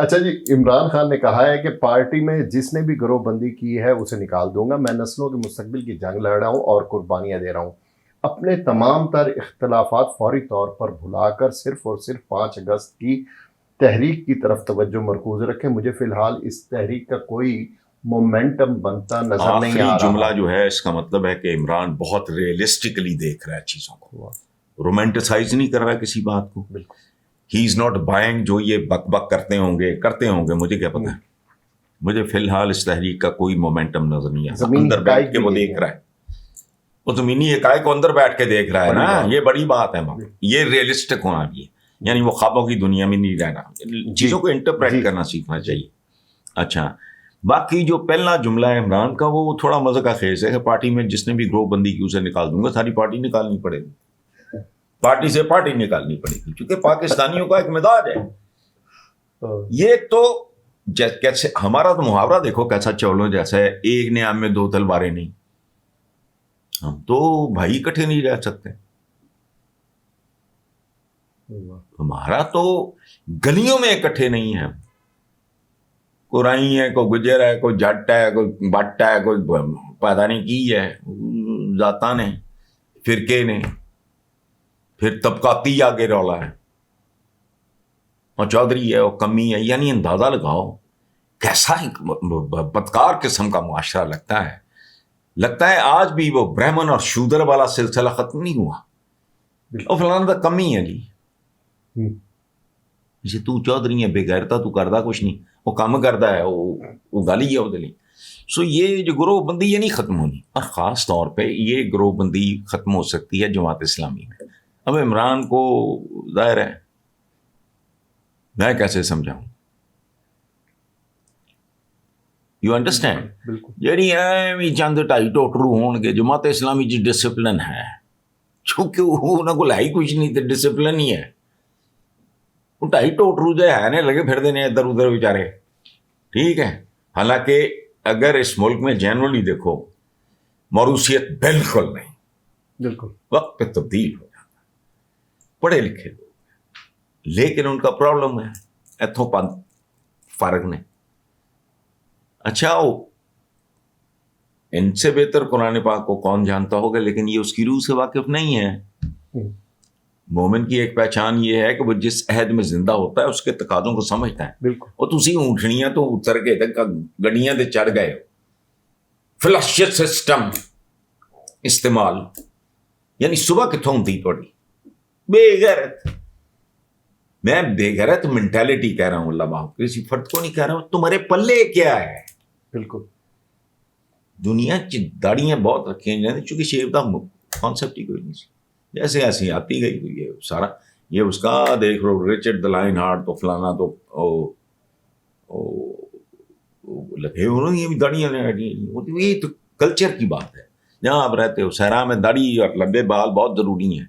اچھا جی، عمران خان نے کہا ہے کہ پارٹی میں جس نے بھی گروہ بندی کی ہے اسے نکال دوں گا، میں نسلوں کے مستقبل کی جنگ لڑ رہا ہوں اور قربانیاں دے رہا ہوں، اپنے تمام تر اختلافات فوری طور پر بھلا کر صرف اور صرف 5 اگست کی تحریک کی طرف توجہ مرکوز رکھیں، مجھے فی الحال اس تحریک کا کوئی مومنٹم بنتا نظر نہیں آ رہا۔ آخری جملہ جو ہے اس کا مطلب ہے کہ عمران بہت ریئلسٹکلی دیکھ رہا ہے چیزوں کو، رومانٹیسائز نہیں کر رہا کسی بات کو. ہی از ناٹ بائنگ جو یہ بک بک کرتے ہوں گے مجھے کیا پتا ہے. مجھے فی الحال اس تحریک کا کوئی مومنٹم نظر نہیں آتا. اندر بیٹھ کے وہ دیکھ رہا ہے، وہ زمینی حقائق کو اندر بیٹھ کے دیکھ رہا ہے نا. یہ بڑی بات ہے، یہ ریئلسٹک ہونا بھی ہے. یعنی وہ خوابوں کی دنیا میں نہیں رہنا، چیزوں کو انٹرپریٹ کرنا سیکھنا چاہیے. اچھا، باقی جو پہلا جملہ ہے عمران کا وہ تھوڑا مزے کا خیز ہے کہ پارٹی میں جس نے بھی گروہ بندی کی اسے نکال دوں گا. ساری پارٹی نکالنی پڑے گی، پارٹی سے پارٹی نکالنی پڑے گی، کیونکہ پاکستانیوں کا ایک مزاج ہے. یہ تو کیسے ہمارا تو محاورہ دیکھو کیسا چولوں جیسا ہے، ایک نیام میں 2 تلواریں نہیں. ہم تو بھائی اکٹھے نہیں رہ سکتے. ہمارا تو گلیوں میں اکٹھے نہیں ہیں. کوئی رائی ہے، کوئی گجر ہے، کوئی جٹ ہے، کوئی بٹ ہے، کوئی پتہ نہیں کی ہے، ذاتاں نے، فرقے نے، پھر طبقاتی آگے رولا ہے، اور چودھری ہے اور کمی ہے. یعنی اندازہ لگاؤ کیسا بدکار قسم کا معاشرہ لگتا ہے آج بھی وہ برہمن اور شودر والا سلسلہ ختم نہیں ہوا. اور فلانا تو کمی ہے جی، جیسے تو چودھری ہے بے غیرتا، تو کردہ کچھ نہیں، وہ کام کرتا ہے، وہ گالی ہے وہ دلی. سو یہ جو گروہ بندی یہ نہیں ختم ہونی، اور خاص طور پہ یہ گروہ بندی ختم ہو سکتی ہے جماعت اسلامی میں. اب عمران کو ظاہر ہے میں کیسے سمجھاؤں، یو انڈرسٹینڈ. جیڑی ایویں چند 2.5 ٹوٹرو ہون گے. جماعت اسلامی جی ڈسپلن ہے، چونکہ انہوں کو لائی کچھ نہیں تو ڈسپلن ہی ہے. 2.5 ٹوٹرو جو ہے نا لگے پھر دینے ادھر ادھر بیچارے. ٹھیک ہے، حالانکہ اگر اس ملک میں جنرلی دیکھو موروثیت بالکل نہیں، بالکل وقت پہ تبدیل ہو جاتا ہے. پڑھے لکھے لوگ لیکن ان کا پرابلم ہے ایتھوں فرق نہیں. اچھا، ان سے بہتر قرآن پاک کو کون جانتا ہوگا، لیکن یہ اس کی روح سے واقف نہیں ہے. مومن کی ایک پہچان یہ ہے کہ وہ جس عہد میں زندہ ہوتا ہے اس کے تقاضوں کو سمجھتا ہے. بالکل. اور تسی اونٹھنیاں تو اتر کے گڈیاں تے چڑھ گئے، فلش سسٹم استعمال. یعنی صبح کتوں ہوتی تھوڑی بے غیرت. میں بے غیرت مینٹالٹی کہہ رہا ہوں، اللہ معاف، کسی فرد کو نہیں کہہ رہا ہوں. تمہارے پلے کیا ہے؟ بالکل. دنیا داڑیاں بہت رکھی ہیں جاتی، چونکہ شیو کا کانسیپٹ ہی کوئی نہیں سی. جیسے ایسی آتی گئی تو یہ سارا یہ اس کا دیکھ لو، رچرڈ دا لائن ہارٹ تو فلانا تو لگے ہو، یہ بھی داڑیاں یہ تو کلچر کی بات ہے. جہاں آپ رہتے ہو صحرا میں داڑھی اور لمبے بال بہت ضروری ہیں.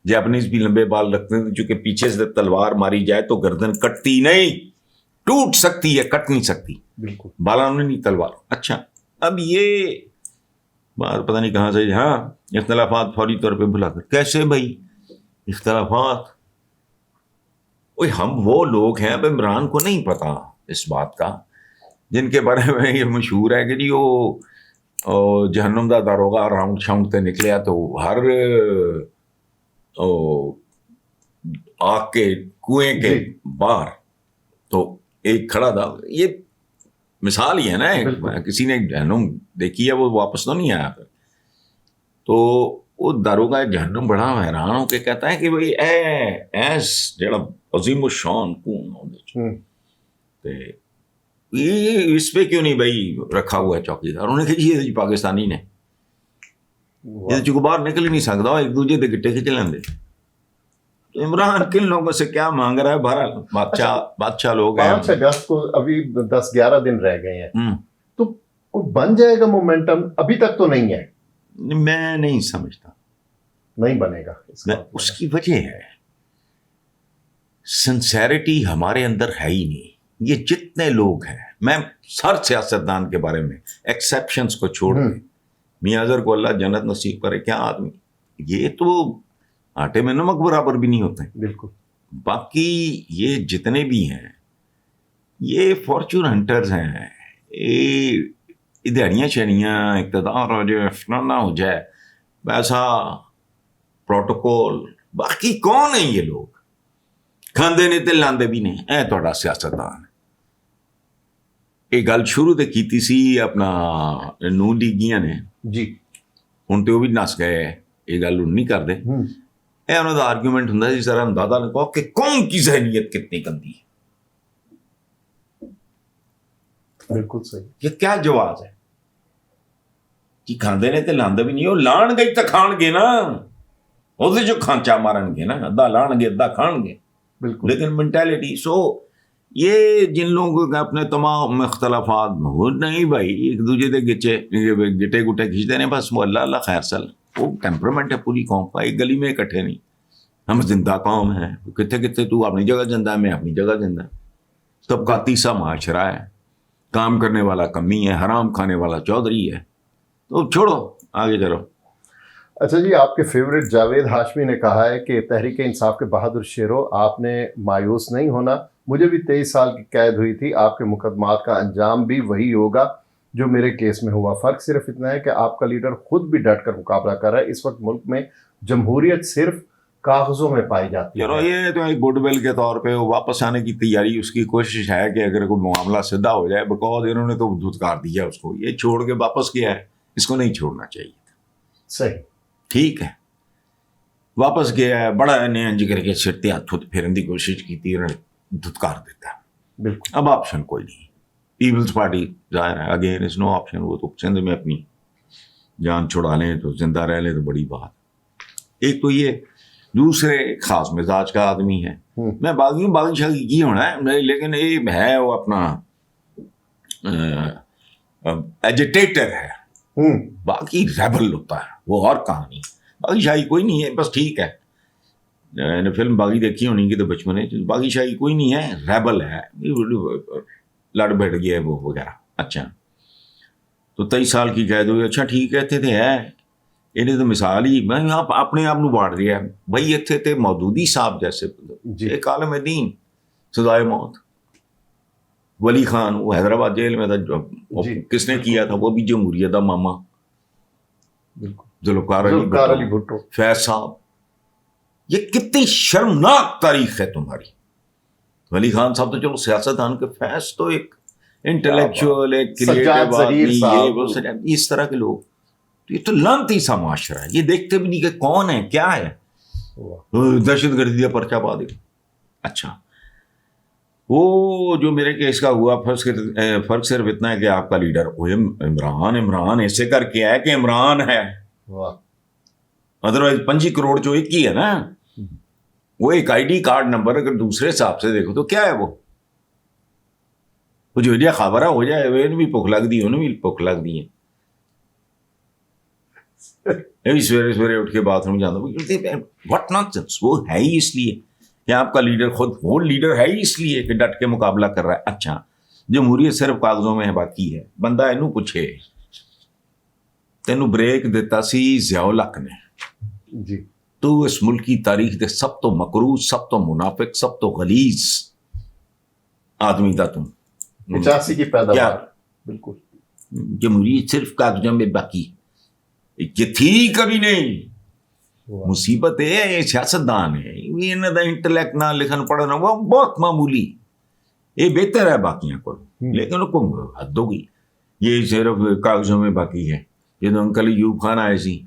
جاپنیز بھی لمبے بال رکھتے ہیں چونکہ پیچھے سے تلوار ماری جائے تو گردن کٹتی نہیں، ٹوٹ سکتی ہے، کٹ نہیں سکتی. بالکل. بالا نہیں تلوار. اچھا، اب یہ بات پتہ نہیں کہاں سے. ہاں، اختلافات فوری طور پہ بھلا کر کیسے بھائی اختلافات؟ اوہ ہم وہ لوگ ہیں، اب عمران کو نہیں پتا اس بات کا، جن کے بارے میں یہ مشہور ہے کہ جی وہ جہنم دا داروغہ راؤنڈ شاؤنڈ تے نکلیا تو ہر آگ کے کنویں کے باہر تو ایک کھڑا تھا. یہ مثال ہی ہے نا، کسی نے جہنم دیکھی ہے وہ واپس تو نہیں آیا. پھر تو وہ داروغہ جہنم بڑا حیران ہو کے کہتا ہے کہ بھئی ایس جڑا عظیم الشان کون یہ اس پہ کیوں نہیں بھائی رکھا ہوا ہے چوکیدار؟ انہوں نے کہا یہ پاکستانی نے یہ چونکہ باہر نکل ہی نہیں سکتا، ایک دوسرے دے گٹے کھچ لیندے. تو عمران کن لوگوں سے کیا مانگ رہا ہے؟ بہرحال بادشاہ لوگ ہیں. 5 اگست کو ابھی 10-11 دن رہ گئے ہیں، تو بن جائے گا مومنٹم؟ ابھی تک تو نہیں ہے. میں نہیں سمجھتا نہیں بنے گا. اس کی وجہ ہے سنسیریٹی ہمارے اندر ہے ہی نہیں. یہ جتنے لوگ ہیں، میں ہر سیاستدان کے بارے میں ایکسیپشنز کو چھوڑ دیں، میاں اظہر کو اللہ جنت نصیب کرے، کیا آدمی، یہ تو آٹے میں نمک برابر بھی نہیں ہوتے. بالکل. باقی یہ جتنے بھی ہیں یہ فارچون ہنٹرز ہیں, یہ دہڑیاں شہڑیاں اقتدار ہو جائے, فلانا ہو جائے, ویسا پروٹوکول. باقی کون ہیں یہ لوگ؟ کھاندے نے تے لاندے بھی نہیں. اے تہاڈا سیاستدان. یہ گل شروع تو کیتی سی اپنا نون لیگیاں نے جی, ہن تے وہ بھی نس گئے, یہ گل ہن نہیں کرتے. اے انہوں کا آرگیومنٹ ہوں جس طرح ہم دادا نے کہا کہ قوم کی ذہنیت کتنی گندی ہے. بالکل صحیح. یہ کیا جواز ہے کہ کھاندے نے تے لاندے بھی نہیں. وہ لان گے تو کھان گے نا, وہ جو کھانچا مارن گے نا, ادھا لان گے ادھا کھان گے. بالکل. لیکن مینٹیلٹی سو یہ جن لوگوں کے اپنے تمام اختلافات وہ نہیں بھائی, ایک دوسرے کے گٹے گٹے کھینچتے ہیں بس. وہ اللہ اللہ خیر سل, وہ ٹیمپرمنٹ ہے پوری قوم کا. ایک گلی میں اکٹھے نہیں, ہم زندہ قوم ہیں. کتنے کتنے تو اپنی جگہ زندہ ہے, میں اپنی جگہ زندہ. طبقاتی سا معاشرہ ہے, کام کرنے والا کمی ہے, حرام کھانے والا چودھری ہے. تو چھوڑو آگے چلو. اچھا جی, آپ کے فیوریٹ جاوید ہاشمی نے کہا ہے کہ تحریک انصاف کے بہادر شیرو, آپ نے مایوس نہیں ہونا. مجھے بھی 23 سال کی قید ہوئی تھی. آپ کے مقدمات کا انجام بھی وہی ہوگا جو میرے کیس میں ہوا. فرق صرف اتنا ہے کہ آپ کا لیڈر خود بھی ڈٹ کر مقابلہ کر رہا ہے. اس وقت ملک میں جمہوریت صرف کاغذوں میں پائی جاتی ہے. یہ تو ایک گڈ ول کے طور پہ واپس آنے کی تیاری, اس کی کوشش ہے کہ اگر کوئی معاملہ سیدھا ہو جائے, بیکاز انہوں نے تو دھتکار دیا اس کو, یہ چھوڑ کے واپس کیا ہے. اس کو نہیں چھوڑنا چاہیے. صحیح, ٹھیک ہے, واپس گیا ہے, بڑا انج کر کے چھٹتے ہاتھوں پھیرنے کی کوشش کی تھی, دھتکار دیتا. بالکل. اب آپشن کوئی نہیں. پیپلز پارٹی ظاہر ہے اگین از نو آپشن. وہ تو سندھ میں اپنی جان چھڑا لیں تو زندہ رہ لیں تو بڑی بات. ایک تو یہ, دوسرے خاص مزاج کا آدمی ہے. میں باغی شاغی کی ہونا ہے, لیکن یہ ہے وہ اپنا ایجیٹیٹر ہے. باقی ریبل ہوتا ہے وہ, اور کہانی. باغی شاہی کوئی نہیں ہے, بس ٹھیک ہے. فلم باغی دیکھی ہونی کہ تو بچپن میں, باغی شاہی کوئی نہیں ہے, ریبل ہے, لڑ بیٹھ گیا وہ وغیرہ. اچھا تو 23 سال کی قید ہوئی. اچھا ٹھیک ہے, اتنے تو ہے انہیں تو مثال ہی میں اپنے آپ باڑ دیا بھائی. اتنے تھے مودودی صاحب جیسے ایک عالم دین, سزائے موت. ولی خان وہ حیدرآباد جیل میں تھا, کس نے کیا تھا, وہ بھی جمہوریت کا ماما, ذوالفقار علی بھٹو. فیض صاحب, یہ کتنی شرمناک تاریخ ہے تمہاری. ولی خان صاحب تو چلو سیاستدان کے, فیض تو ایک انٹلیکچوئل, ایک کریٹو آدمی, اس طرح کے لوگ. یہ تو لانتی سا معاشرہ ہے. یہ دیکھتے بھی نہیں کہ کون ہے کیا ہے, دہشت گردی کا پرچہ پا دے. اچھا وہ جو میرے کیس کا ہوا, فرق صرف اتنا ہے کہ آپ کا لیڈر عمران ایسے کر کے ہے کہ عمران ہے. ادروائز 25 کروڑ جو ایک ہی ہے نا, وہ ایک آئی ڈی کارڈ نمبر اگر دوسرے حساب سے دیکھو تو کیا ہے وہ جو خبر ہو جائے وہ بھی بھوک لگ دی, انہوں بھی بھوک لگ دی ہے. سویرے سویرے اٹھ کے باتھ روم جانا, واٹ نانسنس. وہ ہے ہی اس لیے کہ آپ کا لیڈر خود, وہ لیڈر ہے ہی اس لیے کہ ڈٹ کے مقابلہ کر رہا ہے. اچھا جمہوریت صرف کاغذوں میں ہے باقی ہے. بندہ اینو پوچھے تینوں بریک دیتا سی ضیاء الحق نے جی, تو اس ملک کی تاریخ دے سب تو مکروہ, سب تو منافق, سب تو غلیظ آدمی تھا تم. 85 کی پیداوار. بالکل. جمہوریت صرف کاغذوں میں باقی یہ تھی کبھی نہیں. مصیبت ہے یہ سیاستدان ہے, انہوں کا انٹلیکٹ نہ لکھن پڑھنا وہ بہت معمولی, یہ بہتر ہے باقیوں کو, لیکن ان کو حد ہو گئی. یہ صرف کاغذوں میں باقی ہے. جب انکل ایوب خان آئے سی,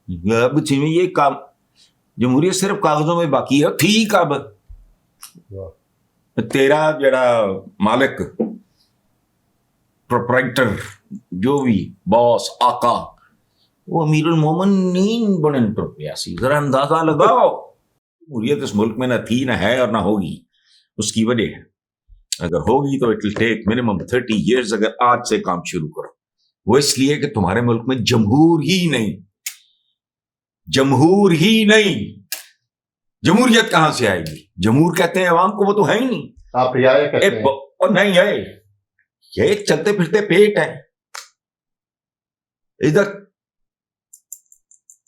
یہ کام جمہوریت صرف کاغذوں میں باقی ہے. ٹھیک اب تیرا جڑا مالک, پروپرائٹر, جو بھی باس, آقا, وہ امیر المومنین بنن ٹر پیا سی. ذرا اندازہ لگاؤ. جمہوریت اس ملک میں نہ تھی, نہ ہے, اور نہ ہوگی. اس کی وجہ ہے, اگر ہوگی تو it will take minimum 30 years. اگر آج سے کام شروع کرو, وہ اس لیے کہ تمہارے ملک میں جمہور ہی نہیں. جمہوریت کہاں سے آئے گی؟ جمہور کہتے ہیں عوام کو, وہ تو ہے ہی نہیں. آپ رعایا کہتے ہیں. اور نہیں ہے, یہ ایک چلتے پھرتے پیٹ ہے. ادھر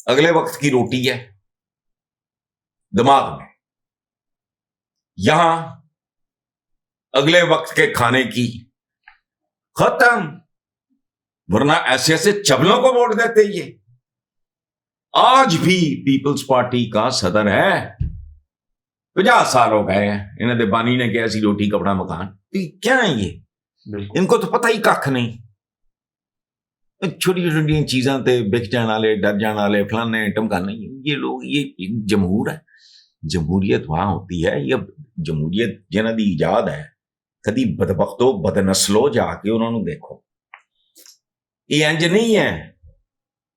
اگلے وقت کی روٹی ہے دماغ میں, یہاں اگلے وقت کے کھانے کی، ختم. ورنہ ایسے ایسے چبلوں کو ووٹ دیتے یہ. آج بھی پیپلز پارٹی کا صدر ہے، 50 سال ہو گئے ہیں. انہیں دے بانی نے کیا سی روٹی کپڑا مکان، کیا ہے یہ؟ ان کو تو پتہ ہی کھ نہیں. چھوٹی چھوٹی چیزاں تے بک جان والے، ڈر جان والے، فلانے ٹمکانے. یہ لوگ، یہ جمہور ہے. جمہوریت وہاں ہوتی ہے. یہ جمہوریت جنہاں دی ایجاد ہے، کدی بدبختو بدنسلو جا کے انہوں نے دیکھو. یہ انج نہیں ہے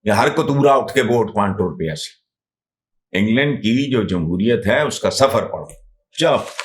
کہ ہر کتورا اٹھ کے ووٹ پان ٹور پہ. ایسی انگلینڈ کی جو جمہوریت ہے اس کا سفر پڑھو. چلو.